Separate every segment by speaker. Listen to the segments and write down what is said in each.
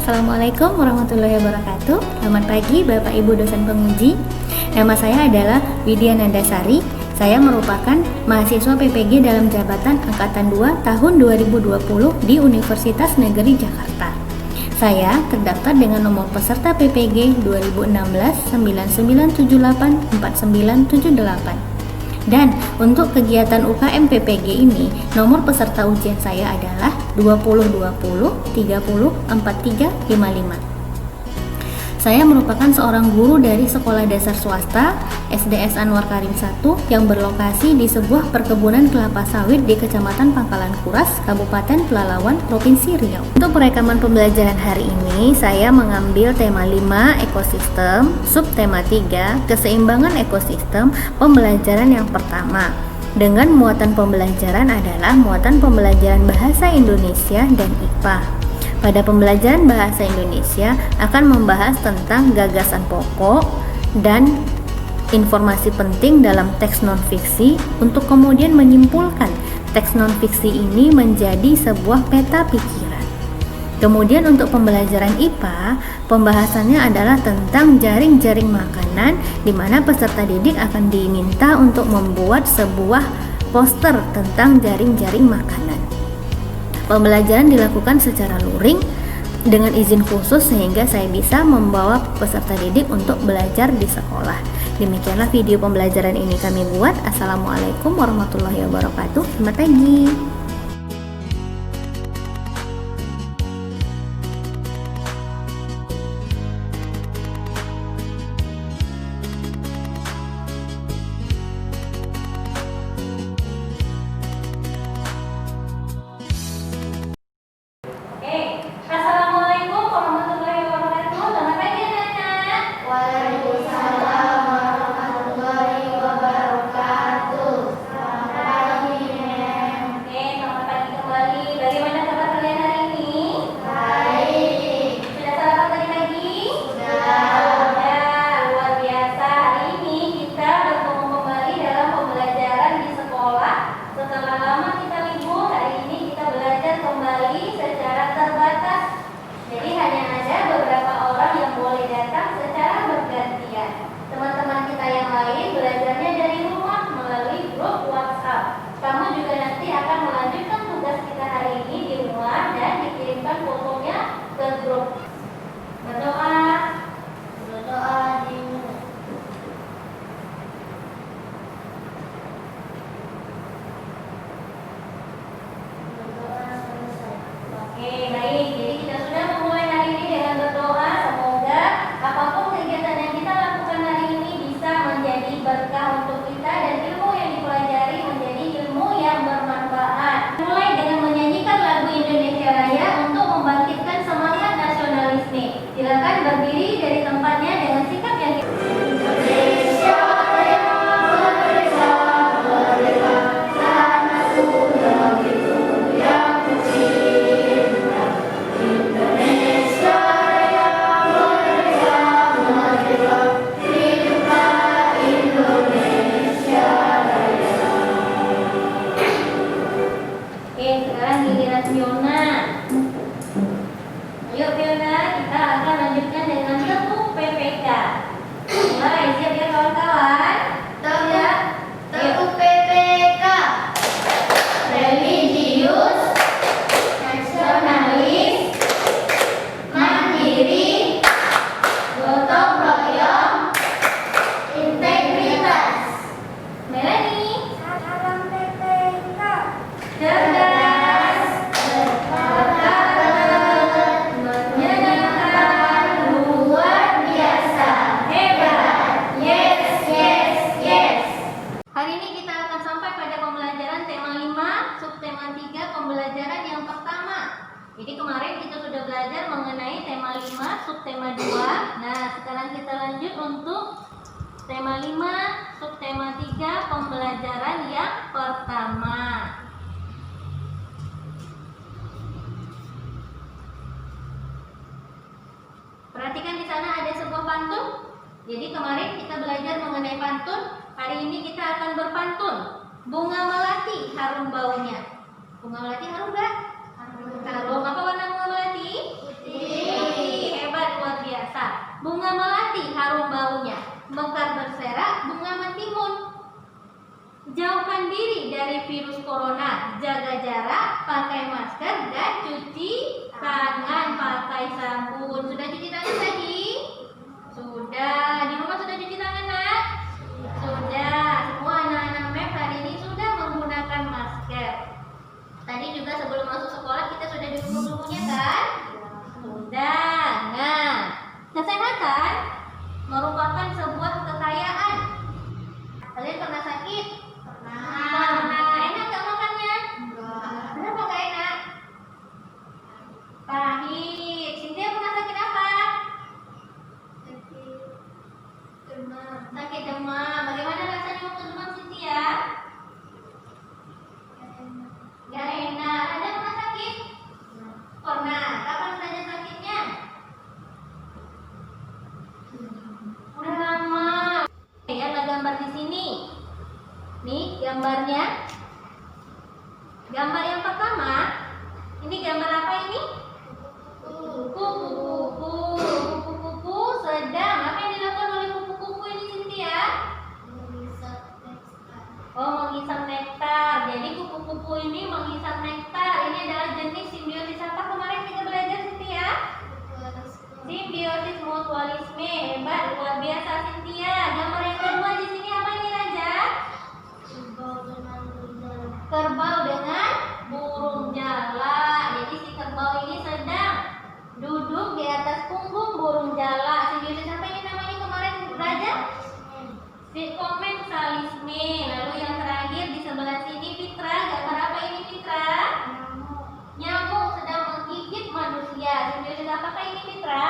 Speaker 1: Assalamualaikum warahmatullahi wabarakatuh. Selamat pagi Bapak Ibu dosen penguji. Nama saya adalah Widya Nandasari. Saya merupakan mahasiswa PPG dalam jabatan Angkatan 2 tahun 2020 di Universitas Negeri Jakarta. Saya terdaftar dengan nomor peserta PPG 2016 9978 4978. Dan untuk kegiatan UKM PPG ini, nomor peserta ujian saya adalah 2020 30 43 55. Saya merupakan seorang guru dari sekolah dasar swasta SDS Anwar Karim 1 yang berlokasi di sebuah perkebunan kelapa sawit di Kecamatan Pangkalan Kuras, Kabupaten Pelalawan, Provinsi Riau. Untuk perekaman pembelajaran hari ini, saya mengambil tema 5 ekosistem, subtema 3 keseimbangan ekosistem, pembelajaran yang pertama. Dengan muatan pembelajaran adalah muatan pembelajaran bahasa Indonesia dan IPA. Pada pembelajaran bahasa Indonesia akan membahas tentang gagasan pokok dan informasi penting dalam teks non-fiksi untuk kemudian menyimpulkan teks non-fiksi ini menjadi sebuah peta pikiran. Kemudian untuk pembelajaran IPA, pembahasannya adalah tentang jaring-jaring makanan, di mana peserta didik akan diminta untuk membuat sebuah poster tentang jaring-jaring makanan. Pembelajaran dilakukan secara luring dengan izin khusus sehingga saya bisa membawa peserta didik untuk belajar di sekolah. Demikianlah video pembelajaran ini kami buat. Assalamualaikum warahmatullahi wabarakatuh. Selamat pagi. Silakan berdiri dari tempatnya dengan sikap yang Indonesia Raya merdeka, merdeka, tanah negeriku yang kucinta. Indonesia Raya merdeka, merdeka, hiduplah Indonesia Raya. Oke, sekarang giliran Fiona. Ayo Fiona, kita akan lanjutkan dengan tepuk PPK. Mulai, siap ya kawan-kawan? Tepuk PPK. Religius, nasionalis, mandiri, gotong royong, integritas. Melanie, salam PPK. Cerdas, pembelajaran yang pertama. Jadi kemarin kita sudah belajar mengenai tema 5, subtema 2. Nah, sekarang kita lanjut untuk tema 5, subtema 3, pembelajaran yang pertama. Perhatikan di sana ada sebuah pantun. Jadi kemarin kita belajar mengenai pantun. Hari ini kita akan berpantun. Bunga melati harum baunya. Bunga melati harum nggak? Harum. Apa warna bunga melati? Putih. bunga melati harum baunya, mekar berserak bunga mentimun. Jauhkan diri dari virus corona, jaga jarak, pakai masker, dan cuci tangan pakai sabun. Sudah cuci tangan tadi? Sudah. Di rumah sudah cuci tangan, Nak? Sudah. Semua anak-anak MEP hari ini sudah menggunakan masker. Tadi juga sebelum masuk sekolah kita sudah diukur suhunya kan? Sudah. Nah, kesehatan merupakan sebuah kekayaan. Kalian pernah sakit? Pernah. Enak gak makannya? Kenapa gak enak? Pahit. Cynthia pernah sakit apa? Sakit demam. Bagaimana rasanya waktu demam, Cynthia? Gak enak. Ada pernah sakit? Pernah. Kapan saja sakitnya? Udah lama. Ya, ada gambar di sini. Nih gambarnya. Gambar yang pertama. Ini gambar apa ini? Kupu-kupu. Kupu-kupu sedang. Apa yang dilakukan oleh kupu-kupu ini, Cynthia? Menghisap nektar. Jadi kupu-kupu ini menghisap nektar. Ini adalah jenis simbiosis apa kemarin kita belajar, Cynthia? Simbiosis mutualisme. Hebat, luar biasa, Cynthia. Gambar yang kedua di sini apa ini, Raja? Kerbau dengan burung jala. Jadi si kerbau ini sedang duduk di atas punggung burung jala. Simbiosis apa ini namanya kemarin, Raja? Komensalisme. Lalu yang terakhir di sebelah sini, Fitra. Gambar apa ini, Fitra? Nyamuk sedang menggigit manusia. Simbiosis apakah ini, Fitra?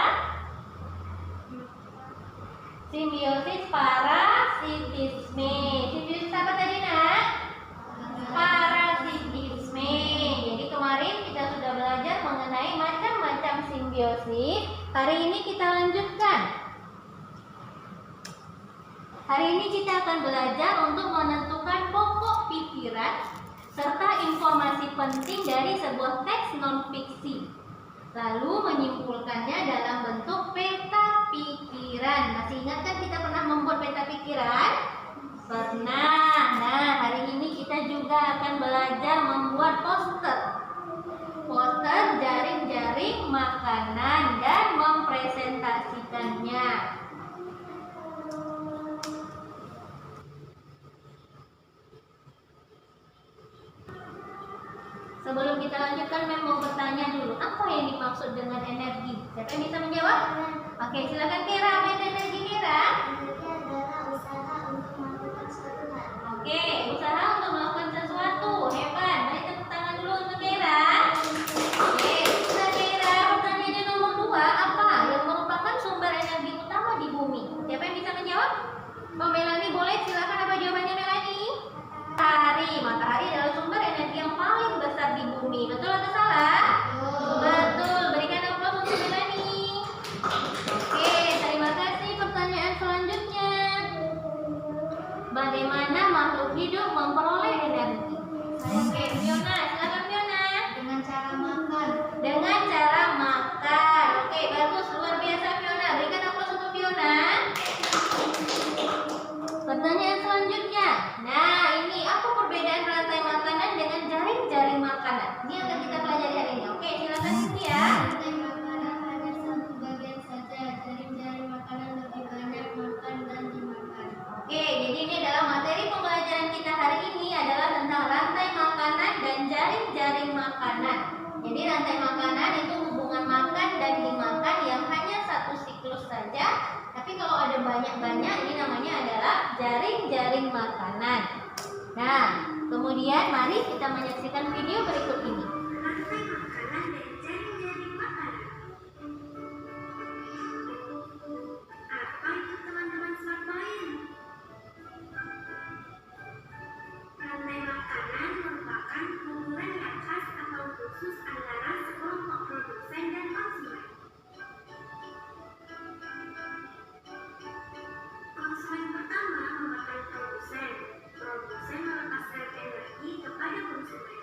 Speaker 1: Simbiosis parasitisme. Simbiosis apa tadi, Nak? Parasitisme. Jadi kemarin kita sudah belajar mengenai macam-macam simbiosis. Hari ini kita lanjutkan. Hari ini kita akan belajar untuk menentukan pokok pikiran serta informasi penting dari sebuah teks non-fiksi. Lalu menyimpulkannya dalam bentuk peta pikiran. Masih ingat kan kita pernah membuat peta pikiran? Pernah. Nah, hari ini kita juga akan belajar membuat poster. Poster jaring-jaring makanan dan mempresentasikannya. Sebelum kita lanjutkan, Mem mau bertanya dulu, apa yang dimaksud dengan energi? Siapa yang bisa menjawab? Oke, silakan Kira. Apa itu energi, Kira?
Speaker 2: Energi adalah usaha untuk melakukan suatu hal.
Speaker 1: Oke, usaha untuk melakukan sesuatu. Hebat. Mari tepuk tangan dulu untuk Kira. Oke, sudah Kira. Pertanyaannya nomor 2, apa yang merupakan sumber energi utama di bumi? Siapa yang bisa menjawab? Oh, Melani boleh, silakan. Apa jawabannya, Melani? Matahari. Matahari adalah sumber energi yang paling besar di bumi. Betul atau salah? Betul. Berikan aplaus untuk Melani. Oke, terima kasih. Pertanyaan selanjutnya. Bagaimana makhluk hidup memperoleh energi? Oke, Fiona, silakan Fiona.
Speaker 2: Dengan cara makan.
Speaker 1: Dengan cara makan. Oke, bagus, luar biasa Fiona. Berikan aplaus untuk Fiona. Pertanyaan selanjutnya. Nah, ini apa perbedaan rantai makanan dengan jaring-jaring makanan? Ini akan kita pelajari hari ini. Oke, silakan Cynthia.
Speaker 2: Rantai makanan hanya satu bagian saja. Jaring-jaring makanan lebih banyak makan dan dimakan.
Speaker 1: Oke, jadi ini adalah materi pembelajaran kita hari ini adalah tentang rantai makanan dan jaring-jaring makanan. Jadi rantai makanan itu hubungan makan dan dimakan yang hanya satu siklus saja. Tapi kalau ada banyak-banyak, ini namanya adalah jaring-jaring makanan. Nah, kemudian mari kita menyaksikan video berikut ini.
Speaker 3: Rantai makanan dan jaring-jaring makanan. Apa itu teman-teman smart mind? Rantai makanan merupakan hubungan yang khas atau khusus antara sekelompok produsen dan konsumen. Konsumen pertama merupakan produsen. Produsen melepaskan energi kepada konsumen.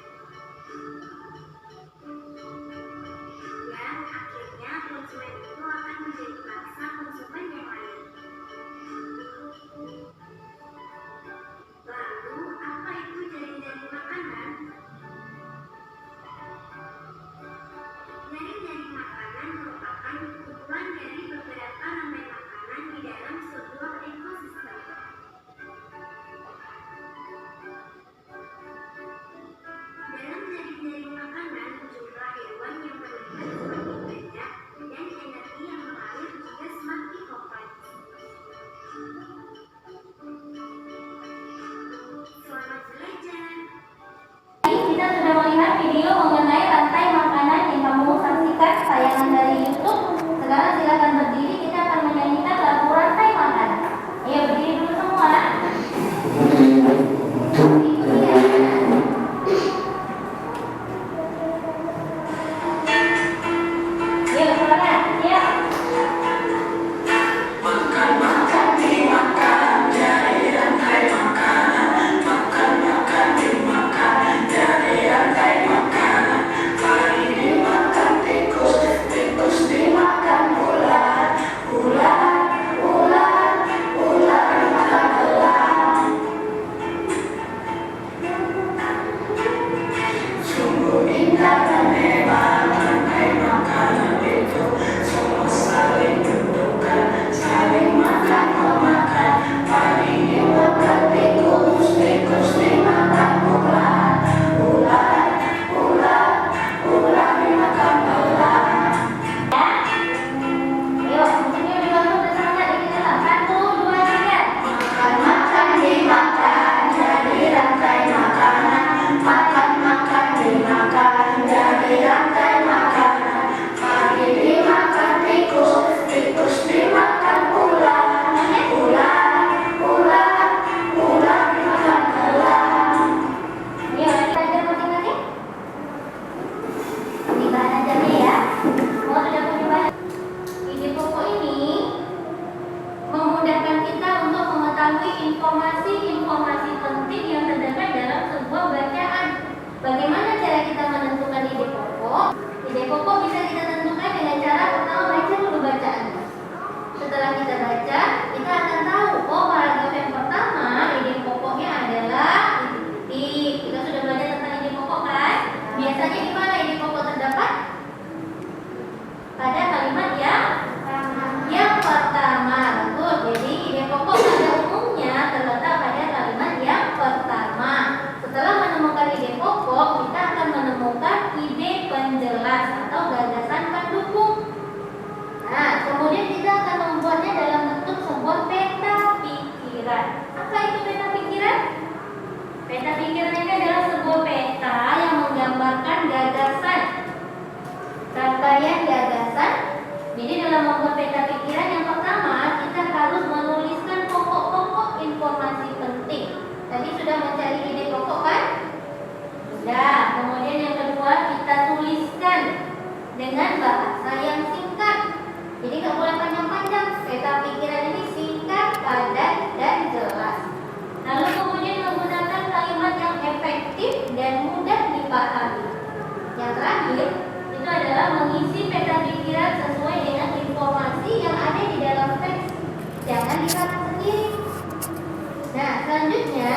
Speaker 2: Nah, selanjutnya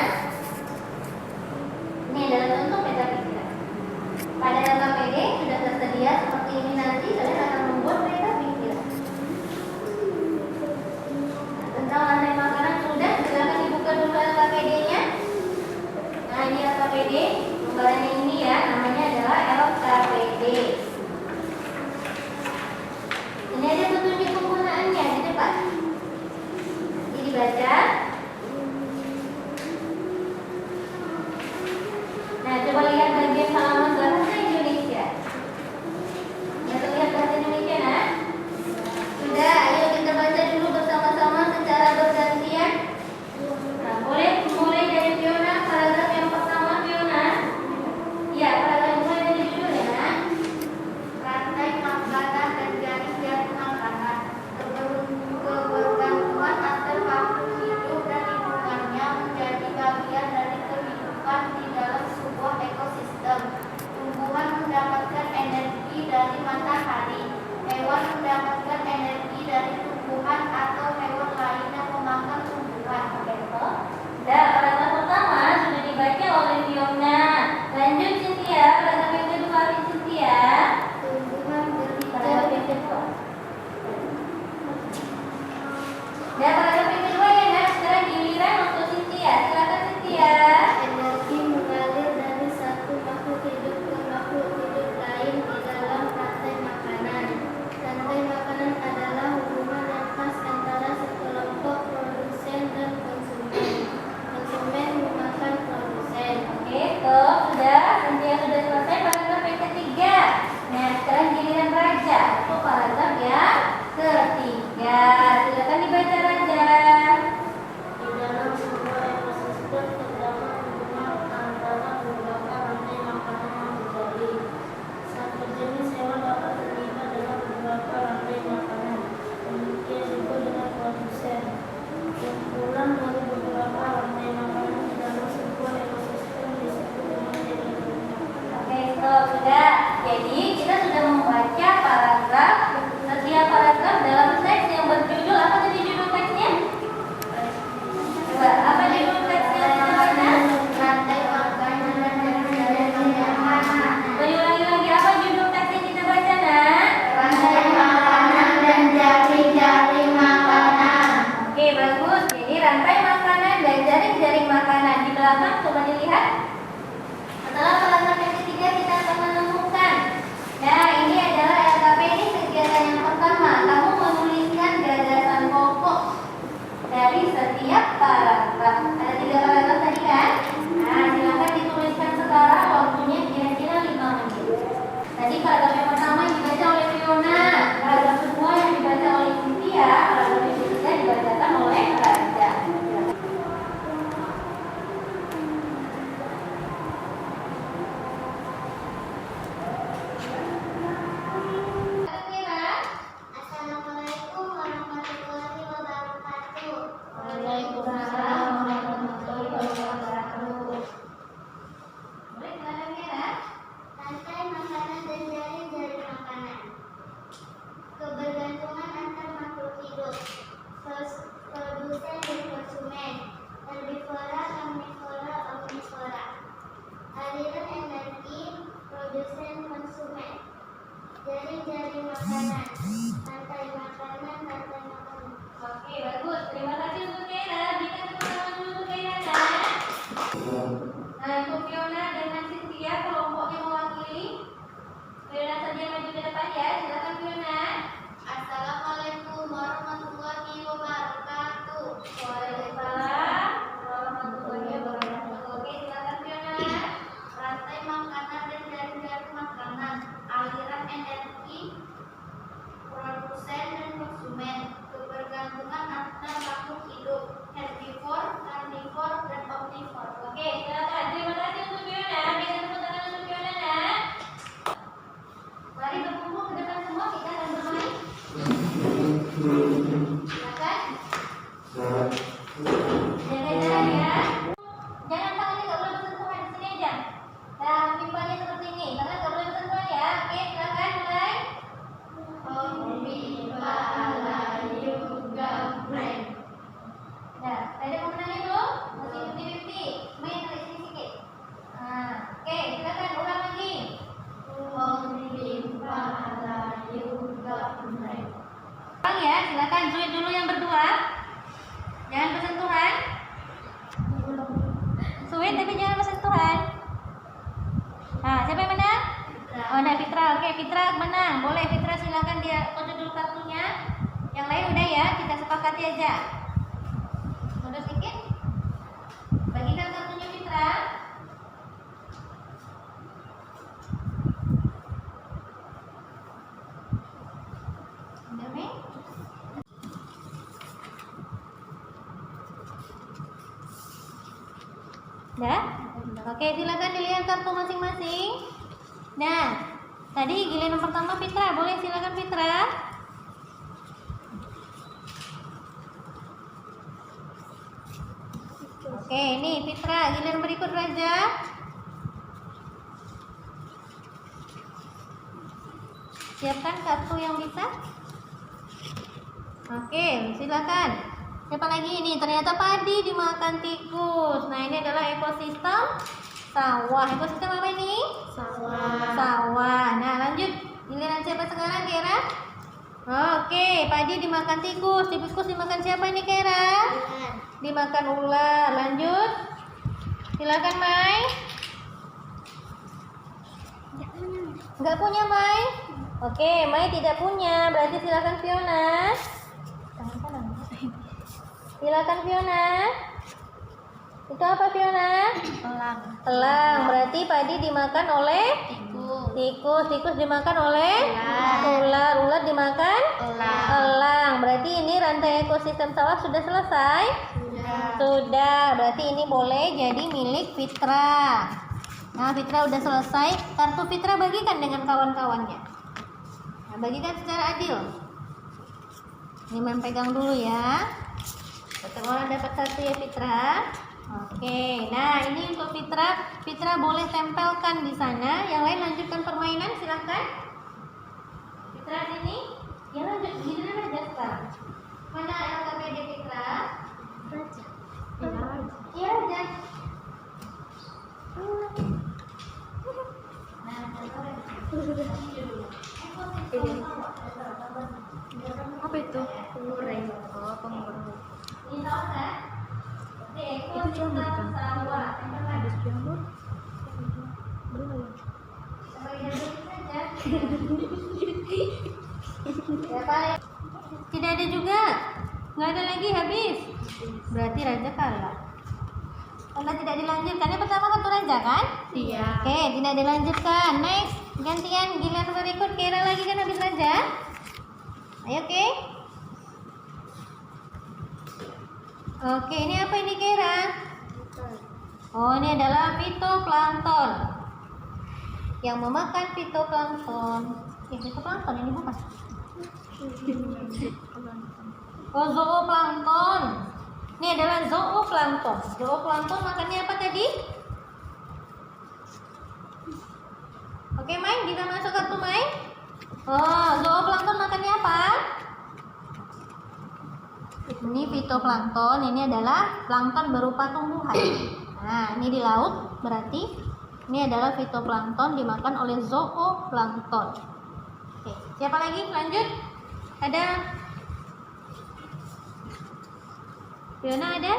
Speaker 2: ini adalah contoh peta pikiran. Pada LKPD sudah tersedia seperti ini, nanti kalian akan membuat peta pikiran. Nah, tentang lantai makanan sudah, silakan dibuka dulu LKPD-nya. Nah, ini LKPD, gambarannya ini ya, namanya adalah LKPD. Ini ada petunjuk penggunaannya di depan. Jadi dibaca. Oke, Fitra menang. Boleh Fitra silakan dia foto dulu kartunya. Yang lain udah ya, kita sepakati aja. Mundur sedikit. Bagikan kartunya Fitra. Udah, Mei? Udah? Oke, silakan dilihat kartu masing-masing. Nah, tadi giliran pertama Fitra, boleh silakan Fitra. Oke, ini Fitra, giliran berikut Raja. Siapkan kartu yang bisa. Oke, silakan. Siapa lagi ini? Ternyata padi dimakan tikus. Nah, ini adalah ekosistem sawah. Ekosistem apa ini? Sawah. Nah, lanjut. Giliran siapa sekarang, Kera? Oke, padi dimakan tikus. Tikus dimakan siapa ini, Kera? Dimakan ular. Lanjut. Silakan, Mai. Nggak punya, Mai? Oke, Mai tidak punya. Berarti silakan Fiona. Silakan Fiona. Itu apa Fiona?
Speaker 1: Elang.
Speaker 2: Elang. Berarti padi dimakan oleh tikus. Tikus dimakan oleh ular. Ular dimakan elang. Berarti ini rantai ekosistem sawah sudah selesai? Sudah. Berarti ini boleh jadi milik Fitra. Nah, Fitra udah selesai. Kartu Fitra bagikan dengan kawan-kawannya. Nah, bagikan secara adil. Ini Mem pegang dulu ya. Satu orang dapat satu ya Fitra. Oke, nah ini untuk Fitra. Fitra boleh tempelkan di sana. Yang lain lanjutkan permainan, silahkan. Fitra sini. Ya lanjut, giliran aja sekarang. Mana LKPD Fitra?
Speaker 1: Raja.
Speaker 2: Iya aja.
Speaker 1: Apa itu? Pengurang. Oh, pengurang.
Speaker 2: Ini tahu kan?
Speaker 1: Itu jamur kan? Ada jamur. Belum.
Speaker 2: Tidak ada juga. Nggak ada lagi, habis. Berarti Raja kalah. Karena tidak dilanjutkan. Yang pertama kan tuh Raja kan?
Speaker 1: Iya.
Speaker 2: Oke, tidak dilanjutkan. Next, gantian giliran berikut. Kira lagi kan habis Raja. Ayo, oke. Oke, ini apa ini Kira? Oh, ini adalah fitoplankton. Yang memakan fitoplankton. Fitoplankton ini bukan? Oh, zooplankton. Ini adalah zooplankton. Zooplankton makannya apa tadi? Oke, Mai, kita masuk kartu Mai. Oh, zooplankton makannya apa? Ini fitoplankton, ini adalah plankton berupa tumbuhan. Nah, ini di laut, berarti ini adalah fitoplankton dimakan oleh zooplankton. Oke, siapa lagi? Lanjut. Ada? Fiona ada?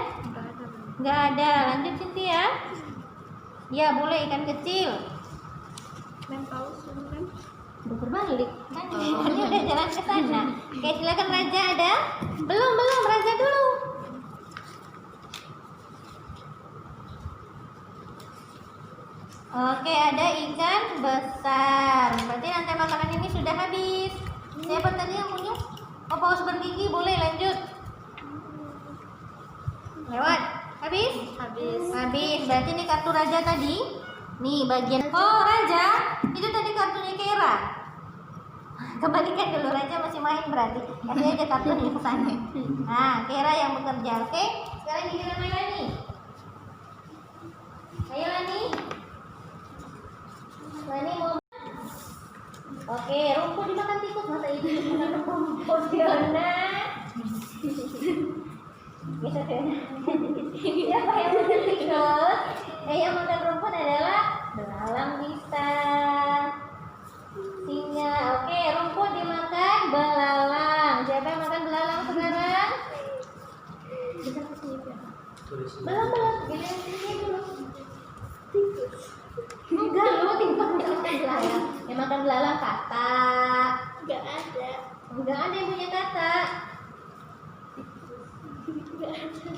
Speaker 2: Nggak ada. Lanjut Cynthia. Ya, boleh ikan kecil.
Speaker 1: Mem paus, Mem.
Speaker 2: Udah berbalik kan? Ini udah jalan ke sana. Oke, silakan Raja ada? Belum, Raja dulu. Oke, ada ikan besar. Berarti rantai makanan ini sudah habis. Siapa tadi yang punya? Oh, paus bergigi, boleh lanjut. Lewat. Habis? Habis. Berarti ini kartu Raja tadi. Nih bagian. Oh, Raja, itu tadi kartunya Kera. Kembalikan dulu, Raja masih main berarti. Kasih aja kartunya ke sana. Nah, Kera yang bekerja. Oke, sekarang giliran Lani. Ayo Lani. Lani mau. Oke, rumput dimakan tikus, masa itu dimakan rumput, Fiona. Bisa Fiona. Siapa yang makan tikus? Yang makan rumput adalah belalang bisa. Singa. Oke, rumput dimakan belalang. Siapa yang makan belalang sekarang? Belum. Giliran sini dulu. Enggak, lu timpang makan belalang. Yang makan belalang kata.
Speaker 3: Nggak ada.
Speaker 2: Enggak ada yang punya kata.
Speaker 3: Nggak ada.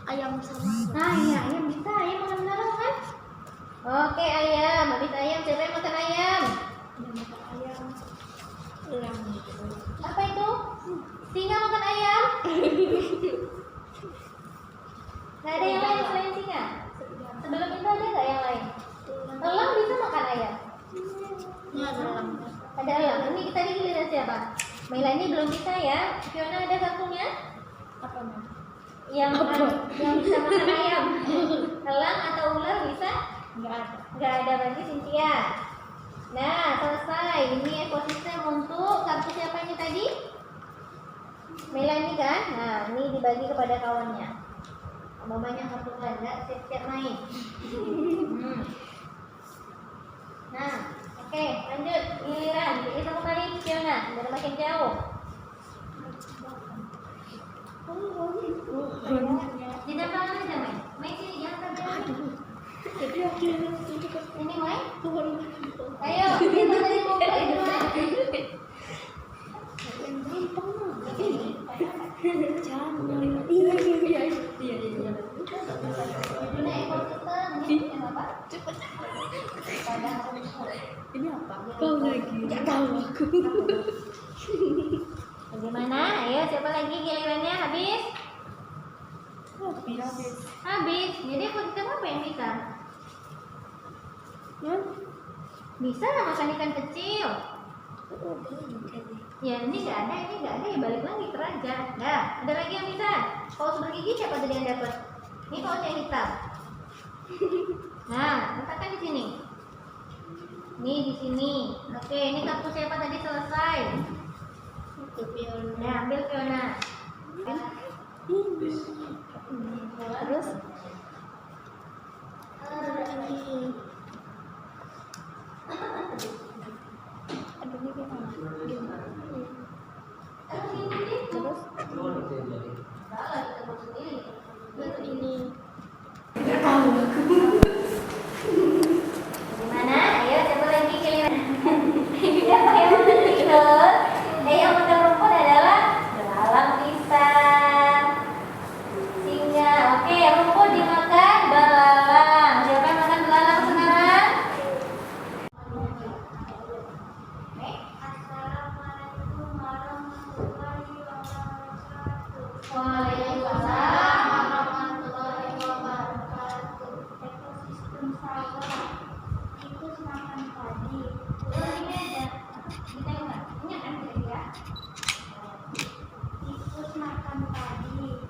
Speaker 3: Ayam sama.
Speaker 2: Nah, iya, ayam bisa. Ayam makan belalang kan? Oke, ayam. Habis ayam, siapa yang makan ayam?
Speaker 3: Yang makan ayam. Elang.
Speaker 2: Apa itu? Singa makan ayam? Nggak ada yang lain selain singa? Sebelum itu ada nggak yang lain? Elang bisa makan ayam?
Speaker 3: Ini ada elang.
Speaker 2: Ada elang. Ini kita giliran siapa? Mela ini belum bisa ya. Fiona ada satunya?
Speaker 3: Apa nih?
Speaker 2: Yang bisa makan ayam. Elang atau ular bisa?
Speaker 3: Nggak ada.
Speaker 2: Nggak ada, berarti Cynthia. Nah, selesai. Ini ekosistem untuk kartu siapa ini tadi? Mela ini kan? Nah, ini dibagi kepada kawannya. Tambah banyak kartu ganda, siap-siap main. Nah, oke, lanjut. Giliran. Jadi satu kali Fiona, biar makin jauh. Ditempel aja, Mai. Mai sini, jangan terjauh. Ini Mai. Ayo, kita tadi mau ke itu Mai. Ini ekosistem. Ini apa?
Speaker 3: Ini apa? Kau lagi. Nggak tahu aku.
Speaker 2: Bagaimana? Ayo, siapa lagi gilirannya? Habis? Habis. Jadi ekosistem apa yang bisa? Bisa makan ikan kecil. Ya, ini nggak ada, ya balik lagi ke raja. Nah, ada lagi yang bisa. Paus bergigi siapa tadi yang dapat? Ini paus yang hitam. Nah, letakkan di sini. Nih di sini. Oke, ini kartu siapa tadi selesai? Nah, ambil Fiona. Terus? Terus? Gimana? Ayo coba lagi giliran. Siapa yang makan tikus? Yang makan rumput adalah belalang pisang. Singa. Oke, rumput dimakan belalang. Siapa yang makan belalang sekarang?
Speaker 3: Assalamualaikum warahmatullahi wabarakatuh.
Speaker 2: Waalaikumsalam warahmatullahi wabarakatuh.
Speaker 3: Ekosistem sawah. Tikus makan padi.
Speaker 2: Ini ada. Kita ingat. Ini kan kira-kira.
Speaker 3: Tikus makan padi.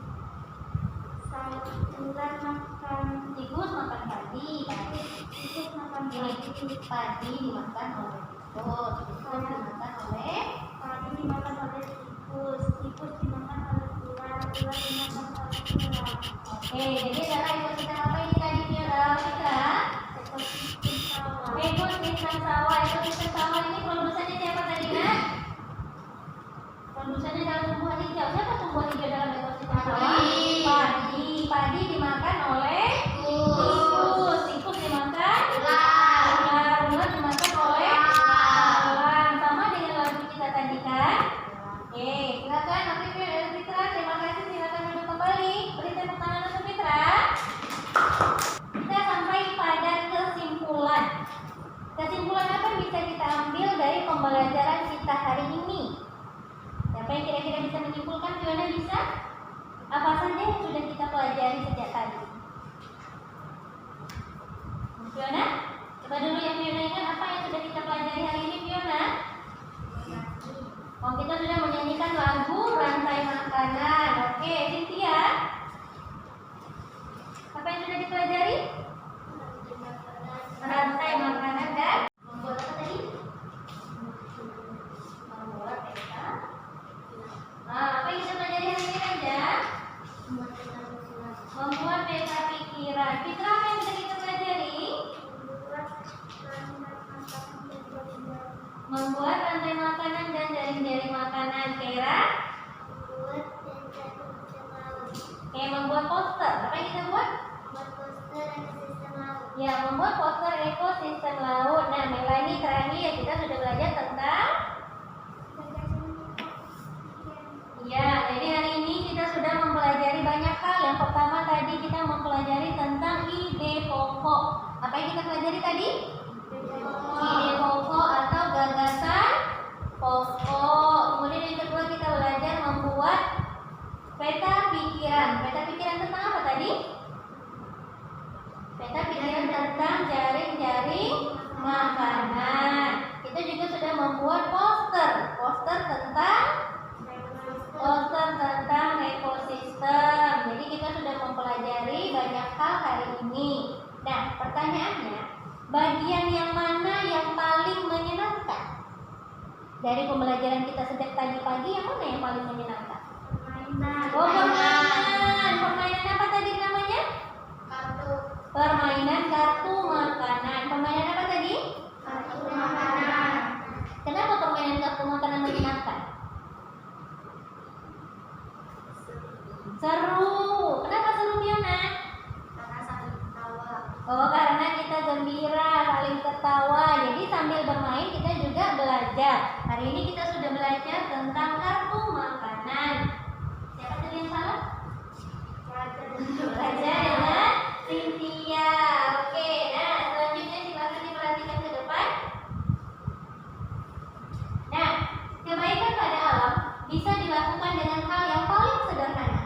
Speaker 3: Ular makan.
Speaker 2: Tikus makan padi.
Speaker 3: Tikus makan
Speaker 2: Ini
Speaker 3: padi.
Speaker 2: padi dimakan oleh tikus. Tikus dimakan oleh.
Speaker 3: Padi dimakan oleh tikus. Tikus dimakan oleh ular. Ular dimakan oleh ular.
Speaker 2: Oke, jadi adalah ekosistem apa ini tadi Fiona? Fitra?
Speaker 3: Ekosistem sawah.
Speaker 2: Ekosistem sawah. Ekosistem sawah ini produsennya siapa tadi nak? Produsennya dalam tumbuhan hijau. Siapa tumbuhan hijau dalam ekosistem sawah? Padi. Padi dimakan oleh tikus. Tikus dimakan ular. Ular dimakan oleh elang. Sama dengan lagu kita tadi kan? Oke, silakan nanti Fitra. Terima kasih. Silakan duduk kembali. Beri tepuk tangan untuk Fitra. Kita sampai pada kesimpulan. Kesimpulan apa yang bisa kita ambil dari pembelajaran kita hari ini? Siapa yang kira-kira bisa menyimpulkan? Fiona bisa? Apa saja yang sudah kita pelajari sejak tadi? Fiona? Coba dulu yang Fiona ingat apa yang sudah kita pelajari hari ini Fiona? Oh, kita sudah menyanyikan lagu Rantai Makanan. Oke, Cynthia? Apa yang sudah dipelajari? Rantai makanan dan membuat apa tadi? Membuat peta. Nah, apa yang kita pelajari hari ini aja? Membuat peta pikiran. Fitra, apa yang sudah kita pelajari? Membuat rantai makanan dan jaring-jaring makanan. Kira? Oke, membuat poster. Apa yang kita buat? Ya, membuat poster ekosistem laut. Nah, Melani terakhir kita sudah belajar tentang ya, jadi hari ini kita sudah mempelajari banyak hal. Yang pertama tadi kita mempelajari tentang ide pokok. Apa yang kita pelajari tadi? Ide pokok atau gagasan pokok. Kemudian yang kedua kita belajar membuat peta pikiran. Peta pikiran tentang apa tadi? Peta pikiran tentang jaring-jaring makanan. Kita juga sudah membuat poster tentang ekosistem. Jadi kita sudah mempelajari banyak hal hari ini. Nah, pertanyaannya, bagian yang mana yang paling menyenangkan? Dari pembelajaran kita sejak tadi pagi, yang mana yang paling menyenangkan? Oh, permainan. Permainan apa tadi namanya? Permainan kartu makanan. Permainan apa tadi?
Speaker 3: Kartu makanan.
Speaker 2: Kenapa permainan kartu makanan menyenangkan? Seru. Kenapa seru, Fiona?
Speaker 3: Karena saling ketawa.
Speaker 2: Oh, karena kita gembira, saling ketawa. Jadi sambil bermain kita juga belajar. Hari ini kita sudah belajar tentang kartu makanan. Siapa tadi yang salah? Belajar dengan Cynthia. Oke, nah selanjutnya silakan diperhatikan ke depan. Nah, kebaikan pada alam bisa dilakukan dengan hal yang paling sederhana.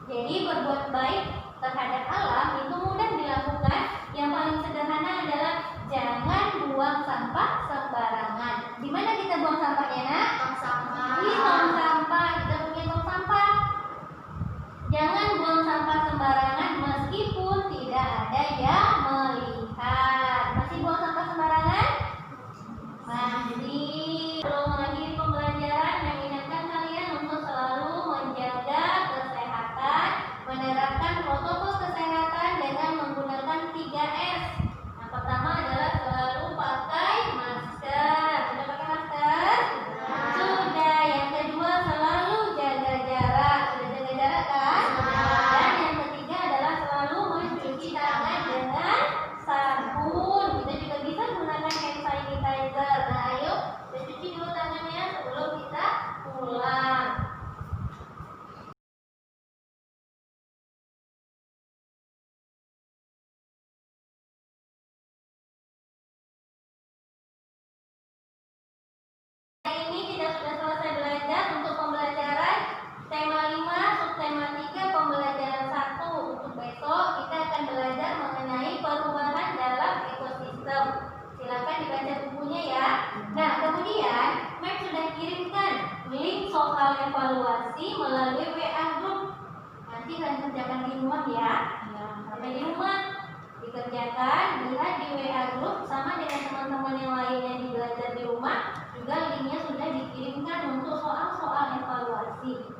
Speaker 2: Jadi berbuat baik terhadap alam itu mudah dilakukan. Yang paling sederhana adalah jangan buang sampah sembarangan. Di mana kita buang sampahnya, Nak?
Speaker 3: Tong sampah.
Speaker 2: Di tong sampah. Kita punya tong sampah. Jangan buang sampah sembarangan meskipun tidak ada yang melihat. Masih buang sampah sembarangan? Masih. Sebelum mengakhiri pembelajaran, saya ingatkan kalian untuk selalu menjaga kesehatan, menerapkan protokol kesehatan dengan menggunakan 3S. Yang pertama adalah selalu pakai masker. Sudah pakai masker? Sudah. Yang kedua selalu jaga jarak. Sudah jaga jarak kan? Dan yang ketiga adalah selalu mencuci tangan dengan sabun. Kita juga bisa menggunakan hand sanitizer. Nah, ayo kita cuci dulu tangannya sebelum kita pulang. Hari ini kita sudah selesai belajar untuk pembelajaran tema 5, subtema 3, pembelajaran 1. Untuk besok kita akan belajar mengenai perubahan dalam ekosistem. Silakan dibaca bukunya ya. Nah, kemudian Max sudah kirimkan link soal evaluasi melalui WA group. Nanti kalian kerjakan di rumah ya. Sampai di rumah dikerjakan, lihat di WA group sama dengan teman-teman yang lain yang belajar di rumah. Juga linknya sudah dikirimkan untuk soal-soal evaluasi.